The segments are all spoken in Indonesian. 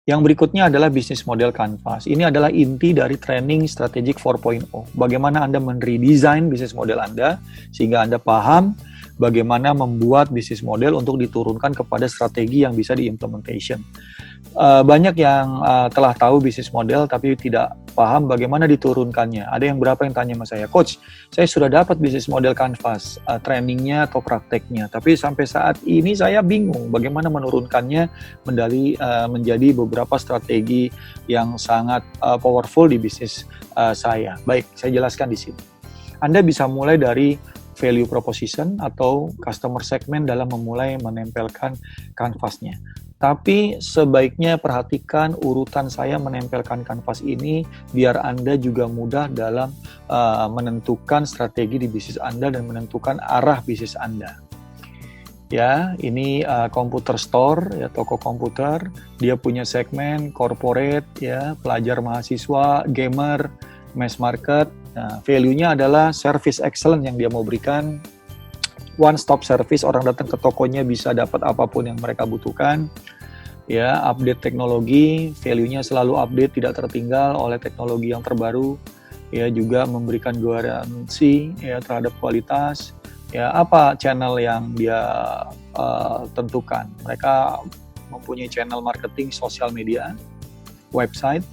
Yang berikutnya adalah bisnis model Canvas. Ini adalah inti dari training strategic 4.0. Bagaimana Anda meredesign bisnis model Anda sehingga Anda paham bagaimana membuat bisnis model untuk diturunkan kepada strategi yang bisa diimplementation. Banyak yang telah tahu bisnis model tapi tidak paham bagaimana diturunkannya. Ada yang berapa yang tanya sama saya, Coach, saya sudah dapat bisnis model Canvas, trainingnya atau prakteknya, tapi sampai saat ini saya bingung bagaimana menurunkannya menjadi beberapa strategi yang sangat powerful di bisnis saya. Baik, saya jelaskan di sini. Anda bisa mulai dari value proposition atau customer segment dalam memulai menempelkan kanvasnya. Tapi sebaiknya perhatikan urutan saya menempelkan kanvas ini biar Anda juga mudah dalam menentukan strategi di bisnis Anda dan menentukan arah bisnis Anda. Ya, ini komputer store, ya, toko komputer. Dia punya segmen corporate, ya, pelajar mahasiswa, gamer, mass market. Nah, value-nya adalah service excellent yang dia mau berikan. One stop service, orang datang ke tokonya bisa dapat apapun yang mereka butuhkan. Ya, update teknologi, value-nya selalu update, tidak tertinggal oleh teknologi yang terbaru. Ya, juga memberikan garansi ya terhadap kualitas. Ya, apa channel yang dia tentukan? Mereka mempunyai channel marketing sosial media, website,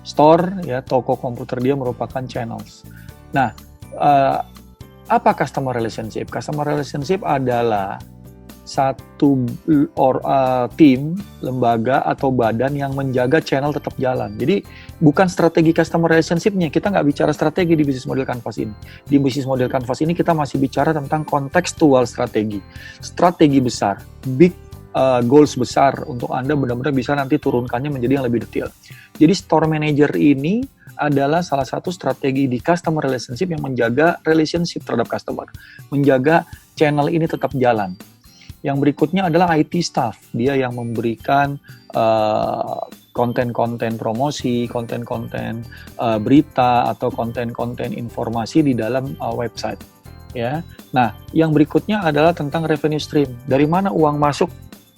store, ya, toko komputer dia merupakan channels. Nah, apa customer relationship? Customer relationship adalah satu tim, lembaga atau badan yang menjaga channel tetap jalan. Jadi bukan strategi customer relationship-nya, kita nggak bicara strategi di bisnis model Canvas ini. Di bisnis model Canvas ini kita masih bicara tentang kontekstual strategi. Strategi besar, big goals besar untuk Anda benar-benar bisa nanti turunkannya menjadi yang lebih detail. Jadi store manager ini adalah salah satu strategi di customer relationship yang menjaga relationship terhadap customer, menjaga channel ini tetap jalan. Yang berikutnya adalah IT staff, dia yang memberikan konten-konten promosi, konten-konten berita atau konten-konten informasi di dalam website. Ya, nah yang berikutnya adalah tentang revenue stream. Dari mana uang masuk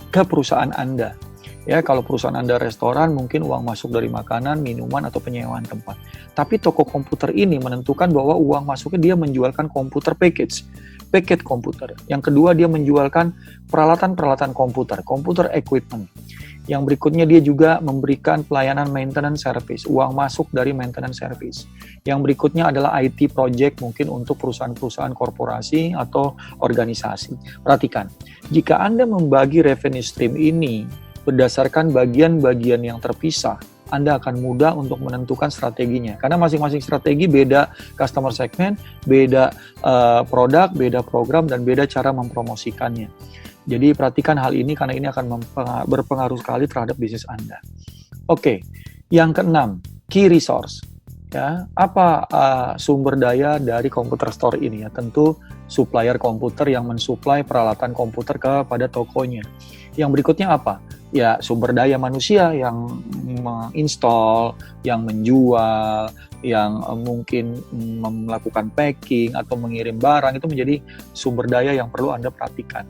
ke perusahaan Anda? Ya, kalau perusahaan Anda restoran, mungkin uang masuk dari makanan, minuman, atau penyewaan tempat. Tapi toko komputer ini menentukan bahwa uang masuknya dia menjualkan komputer package komputer. Yang kedua, dia menjualkan peralatan-peralatan komputer equipment. Yang berikutnya, dia juga memberikan pelayanan maintenance service, uang masuk dari maintenance service. Yang berikutnya adalah IT project, mungkin untuk perusahaan-perusahaan korporasi atau organisasi. Perhatikan, jika Anda membagi revenue stream ini berdasarkan bagian-bagian yang terpisah, Anda akan mudah untuk menentukan strateginya. Karena masing-masing strategi beda customer segment, beda produk, beda program, dan beda cara mempromosikannya. Jadi perhatikan hal ini karena ini akan berpengaruh sekali terhadap bisnis Anda. Oke, yang keenam, key resource. Ya, apa sumber daya dari komputer store ini? Ya, tentu supplier komputer yang mensuplai peralatan komputer kepada tokonya. Yang berikutnya apa? Ya, sumber daya manusia yang menginstall, yang menjual, yang mungkin melakukan packing atau mengirim barang, itu menjadi sumber daya yang perlu Anda perhatikan.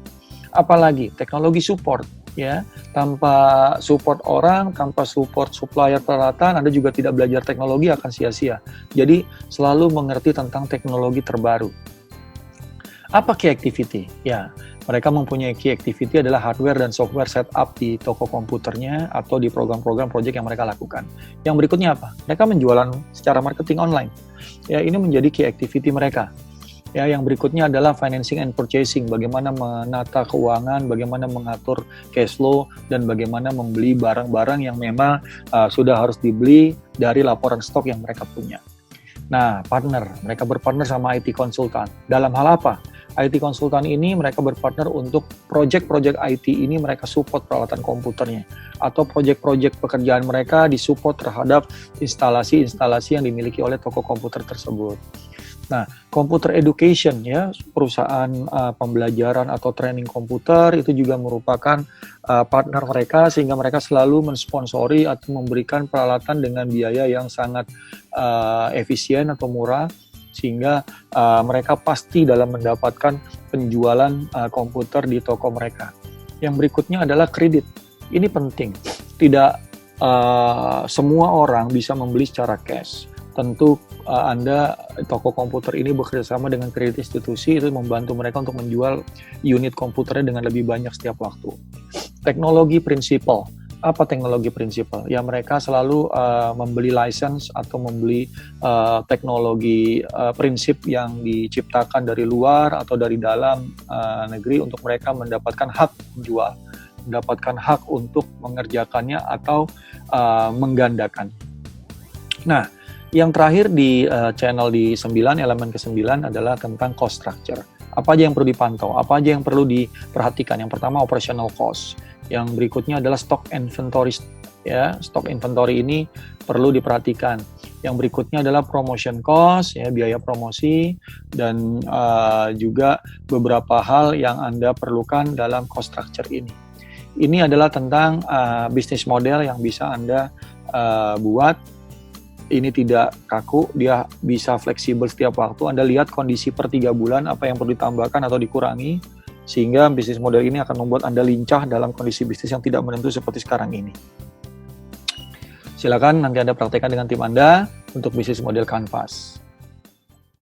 Apalagi teknologi support, ya. Tanpa support orang, tanpa support supplier peralatan, Anda juga tidak belajar teknologi, akan sia-sia. Jadi selalu mengerti tentang teknologi terbaru. Apa key activity? Ya, mereka mempunyai key activity adalah hardware dan software setup di toko komputernya atau di program-program project yang mereka lakukan. Yang berikutnya apa? Mereka menjualan secara marketing online. Ya, ini menjadi key activity mereka. Ya, yang berikutnya adalah financing and purchasing, bagaimana menata keuangan, bagaimana mengatur cash flow, dan bagaimana membeli barang-barang yang memang sudah harus dibeli dari laporan stok yang mereka punya. Nah, mereka berpartner sama IT konsultan. Dalam hal apa? IT konsultan ini mereka berpartner untuk project-project IT ini mereka support peralatan komputernya, atau project-project pekerjaan mereka disupport terhadap instalasi-instalasi yang dimiliki oleh toko komputer tersebut. Nah, computer education, ya, perusahaan pembelajaran atau training komputer itu juga merupakan partner mereka, sehingga mereka selalu mensponsori atau memberikan peralatan dengan biaya yang sangat efisien atau murah, sehingga mereka pasti dalam mendapatkan penjualan komputer di toko mereka. Yang berikutnya adalah kredit. Ini penting. Tidak semua orang bisa membeli secara cash. Tentu Anda, toko komputer ini bekerjasama dengan kredit institusi, itu membantu mereka untuk menjual unit komputernya dengan lebih banyak setiap waktu. Teknologi prinsipal. Apa teknologi prinsipal? Ya mereka selalu membeli license atau membeli teknologi prinsip yang diciptakan dari luar atau dari dalam negeri untuk mereka mendapatkan hak menjual, mendapatkan hak untuk mengerjakannya atau menggandakan. Nah, yang terakhir di channel di 9, elemen ke-9 adalah tentang cost structure. Apa aja yang perlu dipantau, apa aja yang perlu diperhatikan. Yang pertama operational cost. Yang berikutnya adalah stock inventory, ya. Stock inventory ini perlu diperhatikan. Yang berikutnya adalah promotion cost, ya, biaya promosi, dan juga beberapa hal yang Anda perlukan dalam cost structure ini. Ini adalah tentang bisnis model yang bisa Anda buat. Ini tidak kaku, dia bisa fleksibel setiap waktu. Anda lihat kondisi per 3 bulan, apa yang perlu ditambahkan atau dikurangi, sehingga bisnis model ini akan membuat Anda lincah dalam kondisi bisnis yang tidak menentu seperti sekarang ini. Silakan nanti Anda praktekkan dengan tim Anda untuk bisnis model Canvas.